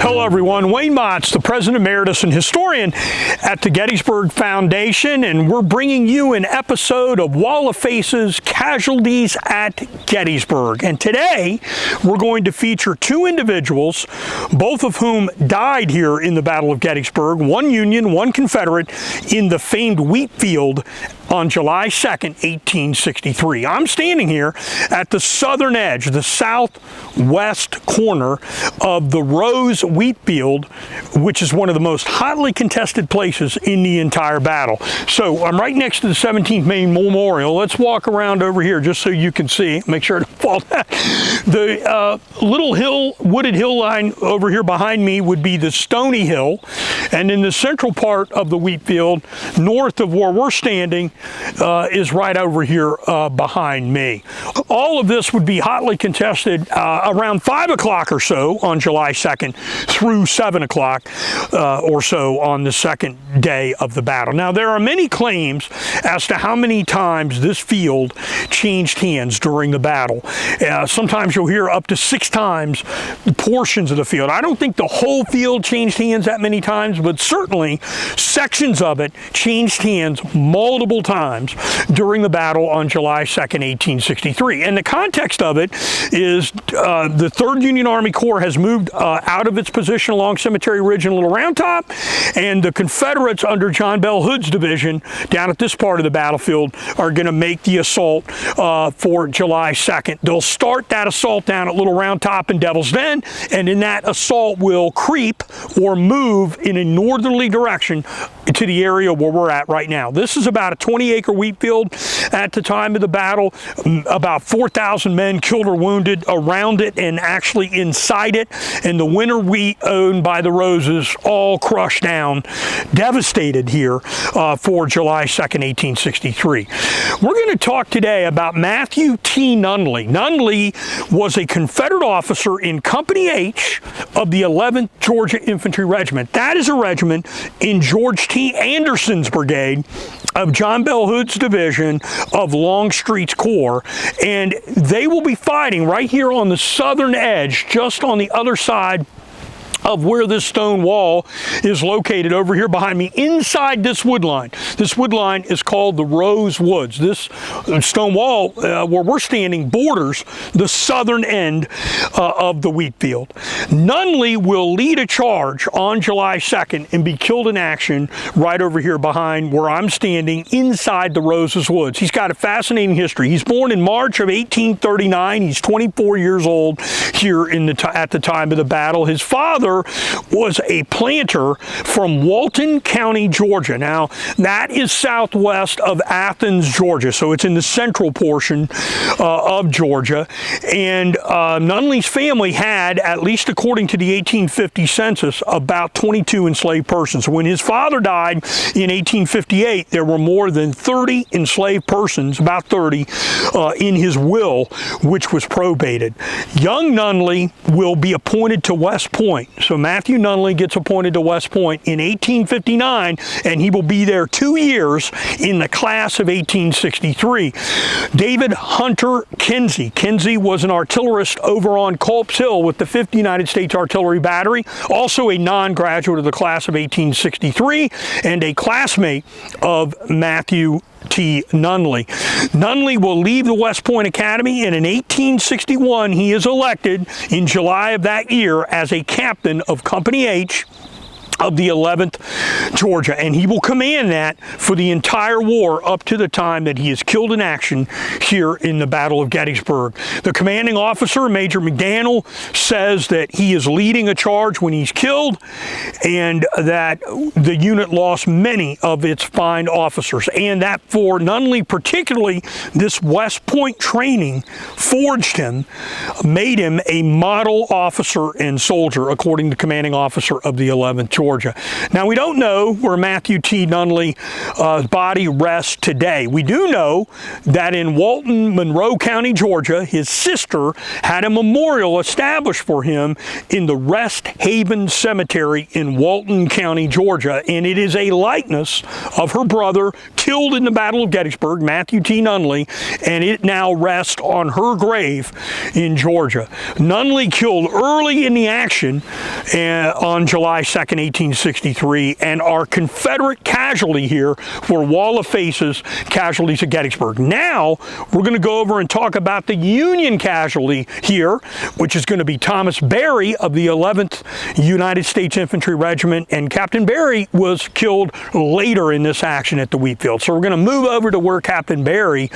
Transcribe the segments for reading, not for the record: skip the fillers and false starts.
Hello everyone, Wayne Motts, the President Emeritus and Historian at the Gettysburg Foundation, and we're bringing you an episode of Wall of Faces, Casualties at Gettysburg. And today, we're going to feature two individuals, both of whom died here in the Battle of Gettysburg, one Union, one Confederate, in the famed Wheatfield on July 2nd, 1863. I'm standing here at the southern edge, the southwest corner of the Rose Wheatfield, which is one of the most hotly contested places in the entire battle. So I'm right next to the 17th Maine Memorial. Let's walk around over here just so you can see. Make sure to fall down. The little hill, wooded hill line over here behind me would be the Stony Hill, and in the central part of the Wheatfield, north of where we're standing, is right over here behind me. All of this would be hotly contested around 5 o'clock or so on July 2nd through 7 o'clock or so on the second day of the battle. Now, there are many claims as to how many times this field changed hands during the battle. Sometimes you'll hear up to 6 times portions of the field. I don't think the whole field changed hands that many times, but certainly sections of it changed hands multiple times during the battle on July 2nd, 1863. And the context of it is the 3rd Union Army Corps has moved out of its position along Cemetery Ridge and Little Round Top, and the Confederates under John Bell Hood's division down at this part of the battlefield are going to make the assault for July 2nd. They'll start that assault down at Little Round Top and Devil's Den, and in that assault will creep or move in a northerly direction to the area where we're at right now. This is about a 20-acre wheat field at the time of the battle. About 4,000 men killed or wounded around it and actually inside it, and the winter wheat owned by the Roses all crushed down, devastated here for July 2nd, 1863. We're going to talk today about Matthew T. Nunnally. Nunnally was a Confederate officer in Company H of the 11th Georgia Infantry Regiment. That is a regiment in George T. Anderson's brigade of John Bell Hood's division of Longstreet's Corps, and they will be fighting right here on the southern edge, just on the other side of where this stone wall is located over here behind me, inside this wood line. This wood line is called the Rose Woods. This stone wall where we're standing borders the southern end of the Wheatfield. Nunnally will lead a charge on July 2nd and be killed in action right over here behind where I'm standing inside the Roses Woods. He's got a fascinating history. He's born in March of 1839. He's 24 years old here at the time of the battle. His father was a planter from Walton County, Georgia. Now, that is southwest of Athens, Georgia, so it's in the central portion of Georgia. And Nunnally's family had, at least according to the 1850 census, about 22 enslaved persons. So when his father died in 1858, there were more than 30 enslaved persons, about 30, in his will, which was probated. Young Nunnally will be appointed to West Point. So Matthew Nunnally gets appointed to West Point in 1859, and he will be there 2 years in the class of 1863. David Hunter Kinsey. Kinsey was an artillerist over on Culp's Hill with the 5th United States Artillery Battery, also a non-graduate of the class of 1863, and a classmate of Matthew T. Nunnally. Nunnally will leave the West Point Academy, and in 1861 he is elected in July of that year as a captain of Company H of the 11th Georgia, and he will command that for the entire war up to the time that he is killed in action here in the Battle of Gettysburg. The commanding officer, Major McDaniel, says that he is leading a charge when he's killed, and that the unit lost many of its fine officers, and that for Nunnally particularly, this West Point training forged him, made him a model officer and soldier, according to commanding officer of the 11th Georgia. Georgia. Now, we don't know where Matthew T. Nunnally's body rests today. We do know that in Walton, Monroe County, Georgia, his sister had a memorial established for him in the Rest Haven Cemetery in Walton County, Georgia, and it is a likeness of her brother killed in the Battle of Gettysburg, Matthew T. Nunnally, and it now rests on her grave in Georgia. Nunnally killed early in the action on July 2nd, 1863, and our Confederate casualty here were Wall of Faces casualties at Gettysburg. Now, we're going to go over and talk about the Union casualty here, which is going to be Thomas Barri of the 11th United States Infantry Regiment, and Captain Barri was killed later in this action at the Wheatfield. So we're going to move over to where Captain Barri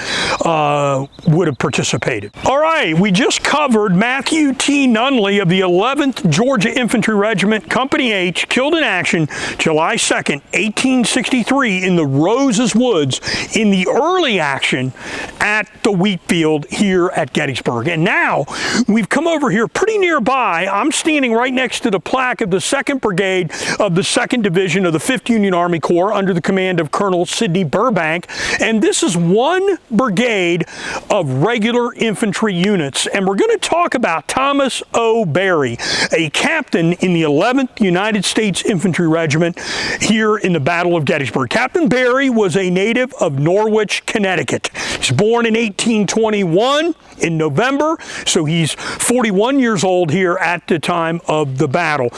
would have participated. All right, we just covered Matthew T. Nunnally of the 11th Georgia Infantry Regiment, Company H, killed in action July 2nd, 1863 in the Roses Woods in the early action at the Wheatfield here at Gettysburg. And now we've come over here pretty nearby. I'm standing right next to the plaque of the 2nd Brigade of the 2nd Division of the 5th Union Army Corps under the command of Colonel Sidney Burbank. And this is one brigade of regular infantry units. And we're going to talk about Thomas O. Barri, a captain in the 11th United States Infantry Regiment here in the Battle of Gettysburg. Captain Barri was a native of Norwich, Connecticut. He's born in 1821 in November, so he's 41 years old here at the time of the battle.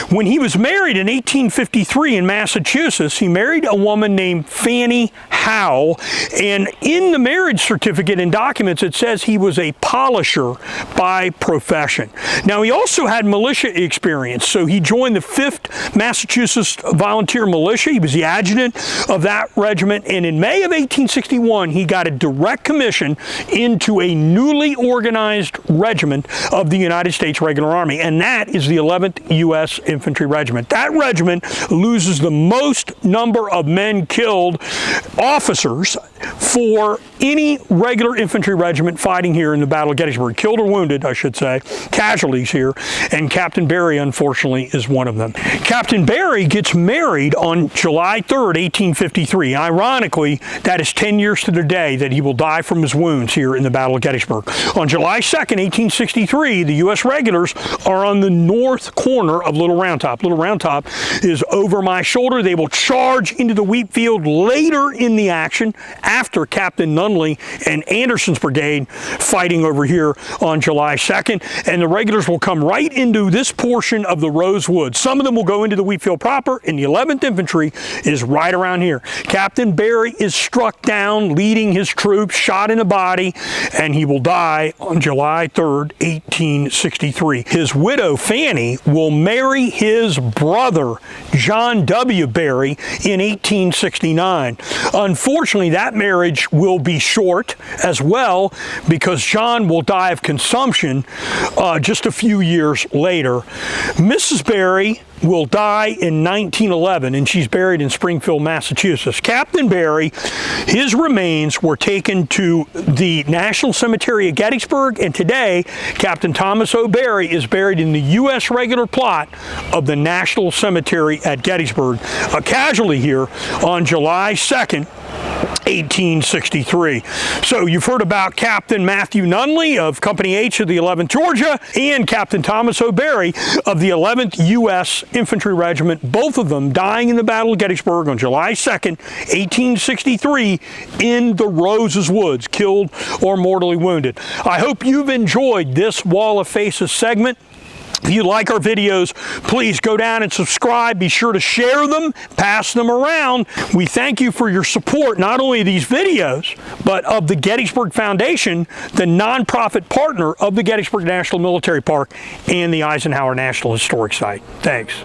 When he was married in 1853 in Massachusetts, he married a woman named Fanny Howe, and in the marriage certificate and documents it says he was a polisher by profession. Now, he also had militia experience, so he joined the 5th Massachusetts Volunteer Militia. He was the adjutant of that regiment, and in May of 1861 he got a direct commission into a newly organized regiment of the United States Regular Army, and that is the 11th U.S. Infantry Regiment. That regiment loses the most number of men killed, officers, for any regular infantry regiment fighting here in the Battle of Gettysburg. Killed or wounded, I should say, casualties here, and Captain Barri, unfortunately, is one of them. Captain Barri gets married on July 3rd, 1853. Ironically, that is 10 years to the day that he will die from his wounds here in the Battle of Gettysburg. On July 2nd, 1863, the U.S. regulars are on the north corner of Little Round Top. Little Round Top is over my shoulder. They will charge into the Wheatfield later in the action after Captain Nunnally and Anderson's brigade fighting over here on July 2nd, and the regulars will come right into this portion of the Rose Woods. Some of them will go into the Wheatfield proper, and the 11th Infantry is right around here. Captain Barri is struck down leading his troops, shot in the body, and he will die on July 3rd, 1863. His widow, Fanny, will marry his brother, John W. Barri, in 1869. Unfortunately, that marriage will be short as well because John will die of consumption just a few years later. Mrs. Barri will die in 1911, and she's buried in Springfield, Massachusetts. Captain Barri, his remains were taken to the National Cemetery at Gettysburg, and today Captain Thomas O. Barri is buried in the U.S. regular plot of the National Cemetery at Gettysburg. A casualty here on July 2nd, 1863. So you've heard about Captain Matthew Nunnally of Company H of the 11th Georgia and Captain Thomas O. Barri of the 11th U.S. Infantry Regiment, both of them dying in the Battle of Gettysburg on July 2nd, 1863 in the Roses Woods, killed or mortally wounded. I hope you've enjoyed this Wall of Faces segment. If you like our videos, please go down and subscribe. Be sure to share them, pass them around. We thank you for your support, not only of these videos, but of the Gettysburg Foundation, the nonprofit partner of the Gettysburg National Military Park and the Eisenhower National Historic Site. Thanks.